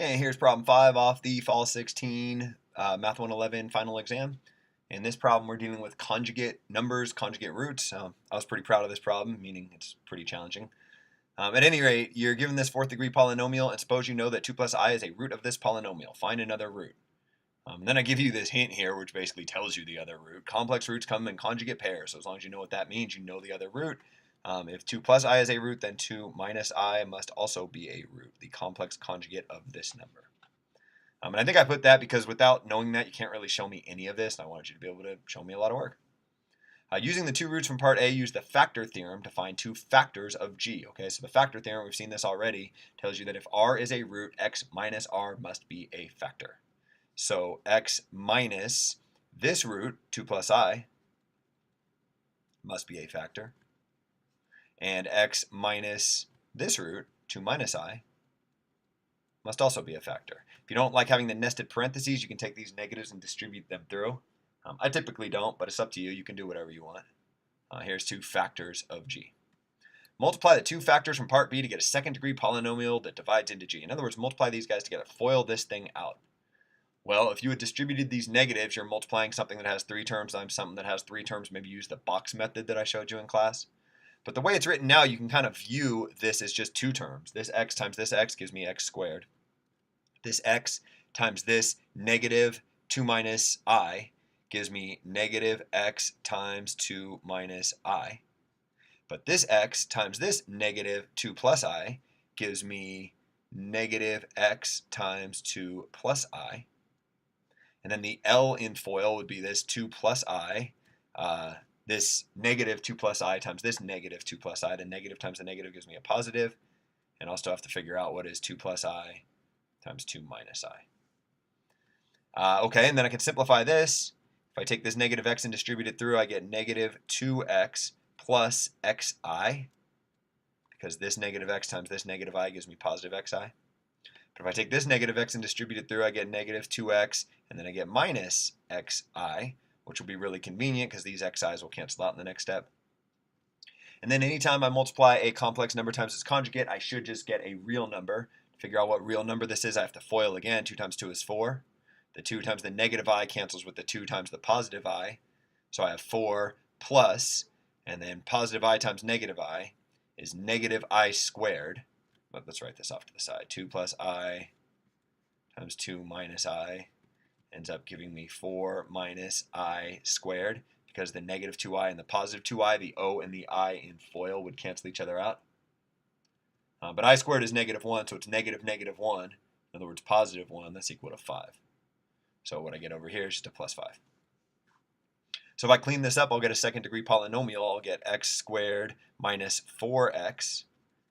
And here's problem 5 off the Fall 16 Math 111 final exam. In this problem, we're dealing with conjugate numbers, conjugate roots. I was pretty proud of this problem, meaning it's pretty challenging. At any rate, you're given this fourth degree polynomial, and suppose you know that 2 plus I is a root of this polynomial. Find another root. Then I give you this hint here, which basically tells you the other root. Complex roots come in conjugate pairs, so as long as you know what that means, you know the other root. If 2 plus I is a root, then 2 minus I must also be a root, the complex conjugate of this number. And I think I put that because without knowing that, you can't really show me any of this, and I wanted you to be able to show me a lot of work. Using the two roots from part A, use the factor theorem to find two factors of g. Okay, so the factor theorem, we've seen this already, tells you that if r is a root, x minus r must be a factor. So x minus this root, 2 plus I, must be a factor. And x minus this root, 2 minus I, must also be a factor. If you don't like having the nested parentheses, you can take these negatives and distribute them through. I typically don't, but it's up to you. You can do whatever you want. Here's two factors of g. Multiply the two factors from part B to get a second degree polynomial that divides into g. In other words, multiply these guys together. FOIL this thing out. Well, if you had distributed these negatives, you're multiplying something that has 3 terms times something that has 3 terms. Maybe use the box method that I showed you in class. But the way it's written now, you can kind of view this as just 2 terms. This x times this x gives me x squared. This x times this negative 2 minus I gives me negative x times 2 minus I. But this x times this negative 2 plus I gives me negative x times 2 plus I. And then the L in FOIL would be this 2 plus I, this negative 2 plus I times this negative 2 plus I. The negative times the negative gives me a positive. And I'll still have to figure out what is 2 plus I times 2 minus I. Okay, and then I can simplify this. If I take this negative x and distribute it through, I get negative 2x plus xi, because this negative x times this negative I gives me positive xi. But if I take this negative x and distribute it through, I get negative 2x, and then I get minus xi, which will be really convenient because these xi's will cancel out in the next step. And then anytime I multiply a complex number times its conjugate, I should just get a real number. To figure out what real number this is, I have to FOIL again. 2 times 2 is 4. The 2 times the negative I cancels with the 2 times the positive I. So I have 4 plus, and then positive I times negative I is negative I squared. But let's write this off to the side. 2 plus I times 2 minus I ends up giving me 4 minus I squared, because the negative 2i and the positive 2i, the O and the I in FOIL would cancel each other out. But I squared is negative 1, so it's negative negative 1. In other words, positive 1, that's equal to 5. So what I get over here is just a plus 5. So if I clean this up, I'll get a second degree polynomial. I'll get x squared minus 4x.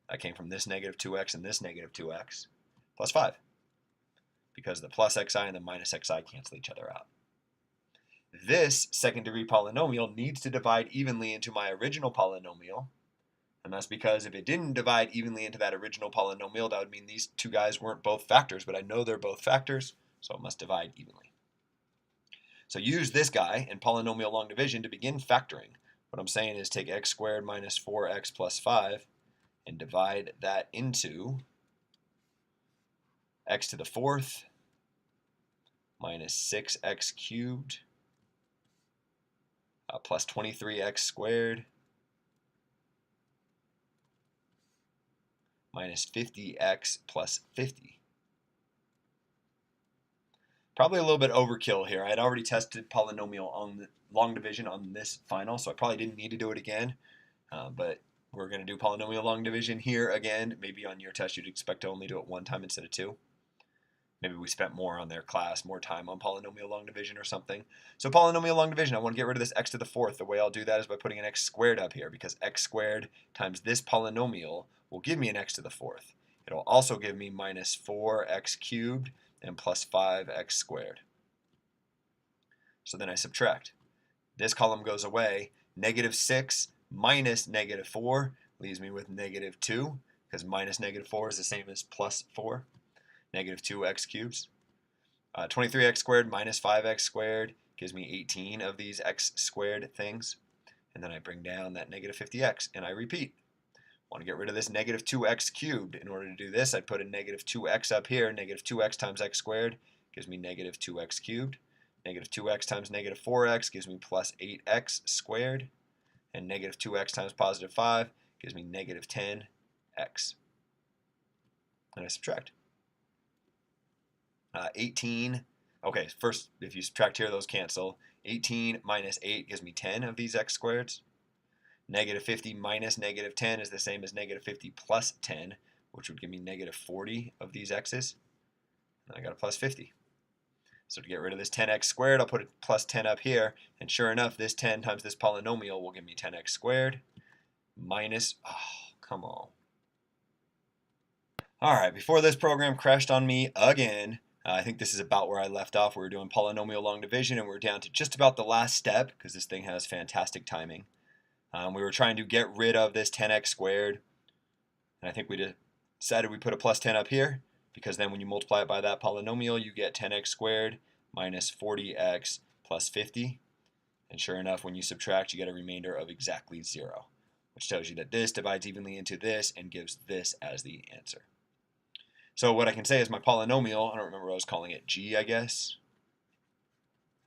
That came from this negative 2x and this negative 2x, plus 5. Because the plus xi and the minus xi cancel each other out. This second degree polynomial needs to divide evenly into my original polynomial. And that's because if it didn't divide evenly into that original polynomial, that would mean these two guys weren't both factors, but I know they're both factors, so it must divide evenly. So use this guy in polynomial long division to begin factoring. What I'm saying is take x squared minus 4x plus 5 and divide that into x to the 4th minus 6x cubed plus 23x squared minus 50x plus 50. Probably a little bit overkill here. I had already tested polynomial on the long division on this final, so I probably didn't need to do it again. But we're going to do polynomial long division here again. Maybe on your test you'd expect to only do it 1 time instead of 2. Maybe we spent more on their class, more time on polynomial long division or something. So polynomial long division, I want to get rid of this x to the 4th. The way I'll do that is by putting an x squared up here, because x squared times this polynomial will give me an x to the 4th. It'll also give me minus 4x cubed and plus 5x squared. So then I subtract. This column goes away. Negative 6 minus negative 4 leaves me with negative 2, because minus negative 4 is the same as plus 4. Negative 2x cubes. 23x squared minus 5x squared gives me 18 of these x squared things. And then I bring down that negative 50x, and I repeat. want to get rid of this negative 2x cubed. In order to do this, I'd put a negative 2x up here. Negative 2x times x squared gives me negative 2x cubed. Negative 2x times negative 4x gives me plus 8x squared. And negative 2x times positive 5 gives me negative 10x. And I subtract. 18. Okay, first, if you subtract here, those cancel. 18 minus 8 gives me 10 of these x squareds. Negative 50 minus negative 10 is the same as negative 50 plus 10, which would give me negative 40 of these x's. And I got a plus 50. So to get rid of this 10x squared, I'll put a plus 10 up here. And sure enough, this 10 times this polynomial will give me 10x squared minus, oh, come on. All right, before this program crashed on me again, I think this is about where I left off. We were doing polynomial long division, and we're down to just about the last step because this thing has fantastic timing. We were trying to get rid of this 10x squared, and I think we decided we put a plus 10 up here because then when you multiply it by that polynomial, you get 10x squared minus 40x plus 50. And sure enough, when you subtract, you get a remainder of exactly 0, which tells you that this divides evenly into this and gives this as the answer. So what I can say is my polynomial, I don't remember what I was calling it, g, I guess.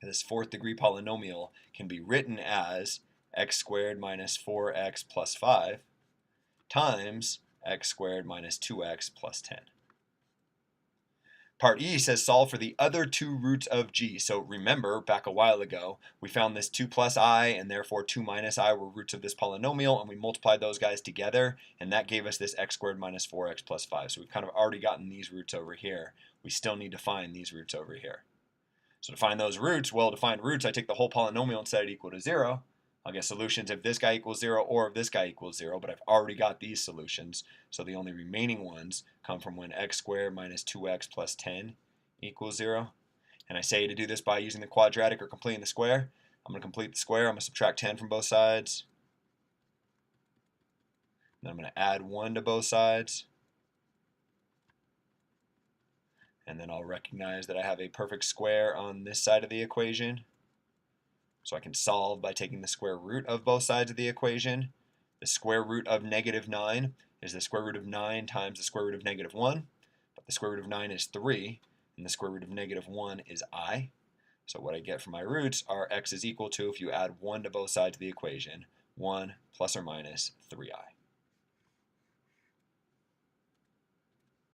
This fourth degree polynomial can be written as x squared minus 4x plus 5 times x squared minus 2x plus 10. Part E says solve for the other two roots of g. So remember, back a while ago, we found this 2 plus I and therefore 2 minus I were roots of this polynomial, and we multiplied those guys together, and that gave us this x squared minus 4x plus 5. So we've kind of already gotten these roots over here. We still need to find these roots over here. So to find those roots, well, to find roots, I take the whole polynomial and set it equal to 0. I'll get solutions if this guy equals 0 or if this guy equals 0, but I've already got these solutions, so the only remaining ones come from when x squared minus 2x plus 10 equals 0. And I say to do this by using the quadratic or completing the square. I'm going to complete the square. I'm going to subtract 10 from both sides. Then I'm going to add 1 to both sides. And then I'll recognize that I have a perfect square on this side of the equation. So I can solve by taking the square root of both sides of the equation. The square root of negative 9 is the square root of 9 times the square root of negative 1. But the square root of 9 is 3, and the square root of negative 1 is I. So what I get from my roots are x is equal to, if you add 1 to both sides of the equation, 1 plus or minus 3i.